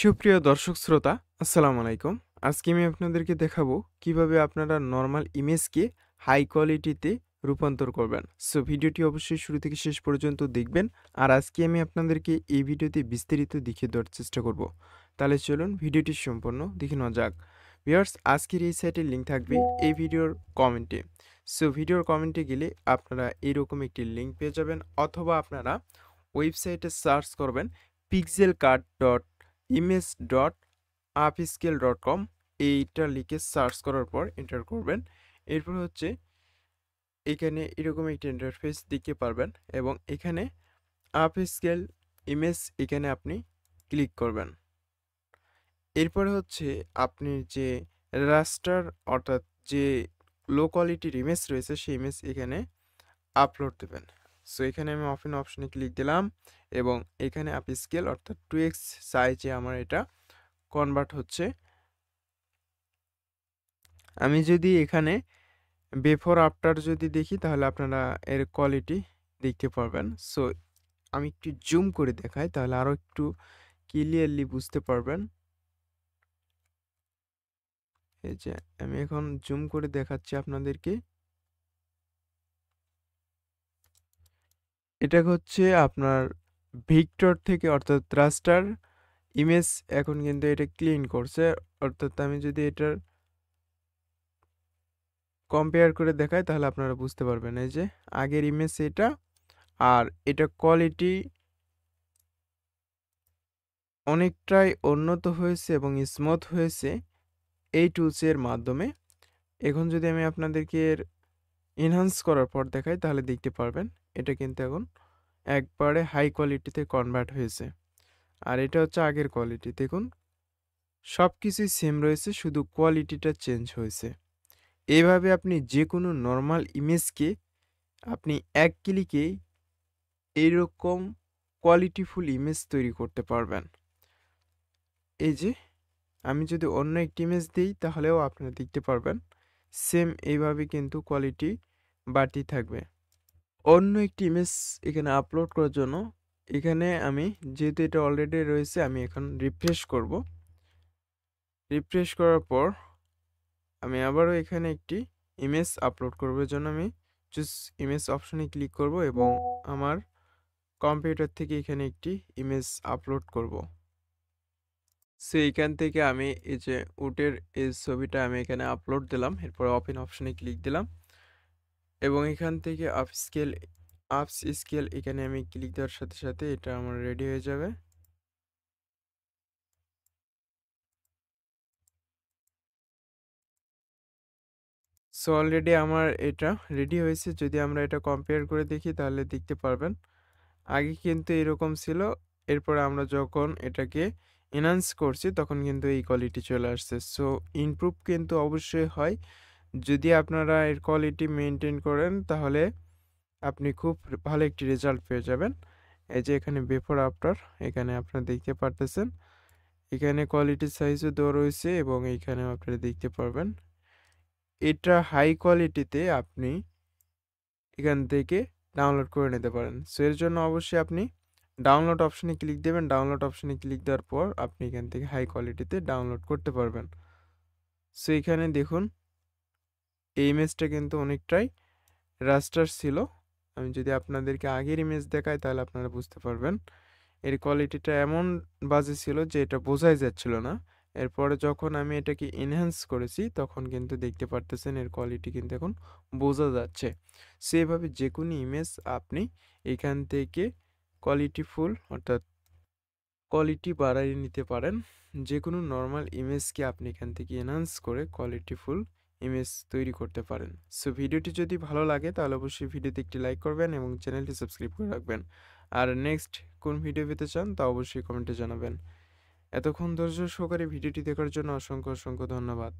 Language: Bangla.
সুপ্রিয় দর্শক শ্রোতা, আসসালামু আলাইকুম। আজকে আমি আপনাদেরকে দেখাবো কিভাবে আপনারা নরমাল ইমেজকে হাই কোয়ালিটিতে রূপান্তর করবেন। সো ভিডিওটি অবশ্যই শুরু থেকে শেষ পর্যন্ত দেখবেন। আর আজকে আমি আপনাদেরকে এই ভিডিওতে বিস্তারিত দেখিয়ে দেওয়ার চেষ্টা করব। তাহলে চলুন ভিডিওটি সম্পূর্ণ দেখে নেওয়া যাক। ভিউয়ার্স, আজকের এই সাইটের লিঙ্ক থাকবে এই ভিডিওর কমেন্টে। সো ভিডিওর কমেন্টে গেলে আপনারা এরকম একটি লিঙ্ক পেয়ে যাবেন, অথবা আপনারা ওয়েবসাইটে সার্চ করবেন pixelcard.image.upscale.com। এইটা লিখে সার্চ করার পর এন্টার করবেন। এরপর হচ্ছে এখানে এরকম একটা ইন্টারফেস দেখতে পারবেন, এবং এখানে আপস্কেল ইমেজ এখানে আপনি ক্লিক করবেন। এরপরে হচ্ছে আপনি যে রাস্টার অর্থাৎ যে লো কোয়ালিটির ইমেজ রয়েছে সেই ইমেজ এখানে আপলোড দেবেন। সো এখানে আমি ওপেন অপশনে ক্লিক দিলাম, এবং এখানে আপস্কেল অর্থাৎ 2x সাইজে আমার এটা কনভার্ট হচ্ছে। আমি যদি এখানে বিফোর আফটার যদি দেখি তাহলে আপনারা এর কোয়ালিটি দেখতে পারবেন। সো আমি একটু জুম করে দেখাই, তাহলে আরো একটু ক্লিয়ারলি বুঝতে পারবেন। এই যে আমি এখন জুম করে দেখাচ্ছি আপনাদেরকে। এটা হচ্ছে আপনার ভিক্টর থেকে, অর্থাৎ রাস্টার ইমেজ এখন কিন্তু এটা ক্লিন করছে। অর্থাৎ আমি যদি এটার কম্পেয়ার করে দেখাই তাহলে আপনারা বুঝতে পারবেন। এই যে আগের ইমেজ এটা, আর এটা কোয়ালিটি অনেকটাই উন্নত হয়েছে এবং স্মুথ হয়েছে এই টুলসের মাধ্যমে। এখন যদি আমি আপনাদেরকে এর এনহান্স করার পর দেখাই তাহলে দেখতে পারবেন এটা কিন্তু এখন একবারে হাই কোয়ালিটিতে কনভার্ট হয়েছে। আর এটা হচ্ছে আগের কোয়ালিটি। দেখুন সব কিছুই সেম রয়েছে, শুধু কোয়ালিটিটা চেঞ্জ হয়েছে। এইভাবে আপনি যে কোনো নর্মাল ইমেজকে আপনি এক ক্লিকেই এইরকম কোয়ালিটিফুল ইমেজ তৈরি করতে পারবেন। এই যে আমি যদি অন্য একটি ইমেজ দিই তাহলেও আপনারা দেখতে পারবেন সেম এইভাবে কিন্তু কোয়ালিটি বাড়তি থাকবে। অন্য একটি ইমেজ এখানে আপলোড করার জন্য এখানে আমি, যেহেতু এটা অলরেডি রয়েছে, আমি এখন রিফ্রেশ করব। রিফ্রেশ করার পর আমি আবারও এখানে একটি ইমেজ আপলোড করব। এর জন্য আমি চুজ ইমেজ অপশনে ক্লিক করব, এবং আমার কম্পিউটার থেকে এখানে একটি ইমেজ আপলোড করব। সো এইখান থেকে আমি এই যে উটের এই ছবিটা আমি এখানে আপলোড দিলাম। এরপর ওপেন অপশনে ক্লিক দিলাম, এবং এখান থেকে আপস স্কেল এখানে আমি ক্লিক দেওয়ার সাথে সাথে এটা আমার রেডি হয়ে যাবে। সো অলরেডি আমার এটা রেডি হয়েছে। যদি আমরা এটা কম্পেয়ার করে দেখি তাহলে দেখতে পারবেন আগে কিন্তু এরকম ছিল, এরপরে আমরা যখন এটাকে এনহান্স করছি তখন কিন্তু এই কোয়ালিটি চলে আসছে। সো ইমপ্রুভ কিন্তু অবশ্যই হয়। যদি আপনারা এর কোয়ালিটি মেনটেন করেন তাহলে আপনি খুব ভালো একটি রেজাল্ট পেয়ে যাবেন। এই যে এখানে বিফোর আফটার এখানে আপনারা দেখতে পারতেছেন, এখানে কোয়ালিটি সাইজও দেওয়া রয়েছে, এবং এইখানেও আপনারা দেখতে পারবেন। এটা হাই কোয়ালিটিতে আপনি এখান থেকে ডাউনলোড করে নিতে পারেন। সো এর জন্য অবশ্যই আপনি ডাউনলোড অপশনে ক্লিক দেবেন। ডাউনলোড অপশনে ক্লিক দেওয়ার পর আপনি এখান থেকে হাই কোয়ালিটিতে ডাউনলোড করতে পারবেন। সো এখানে দেখুন এই ইমেজটা কিন্তু অনেকটাই রাস্টার ছিল। আমি যদি আপনাদেরকে আগের ইমেজ দেখাই তাহলে আপনারা বুঝতে পারবেন এর কোয়ালিটিটা এমন বাজে ছিল যে এটা বোঝাই যাচ্ছিল না। এরপরে যখন আমি এটাকে এনহ্যান্স করেছি তখন কিন্তু দেখতে পারতেছেন এর কোয়ালিটি কিন্তু এখন বোঝা যাচ্ছে। সেভাবে যে কোনো ইমেজ আপনি এখান থেকে কোয়ালিটিফুল অর্থাৎ কোয়ালিটি বাড়াই নিতে পারেন। যে কোনো নর্মাল ইমেজকে আপনি এখান থেকে এনহান্স করে কোয়ালিটিফুল ইমেজ তৈরি করতে পারেন। সো ভিডিওটি যদি ভালো লাগে তাহলে অবশ্যই ভিডিওতে একটি লাইক করবেন এবং চ্যানেলটি সাবস্ক্রাইব করে রাখবেন। আর নেক্সট কোন ভিডিও পেতে চান তা অবশ্যই কমেন্টে জানাবেন। এতক্ষণ ধৈর্য সহকারে ভিডিওটি দেখার জন্য অসংখ্য অসংখ্য ধন্যবাদ।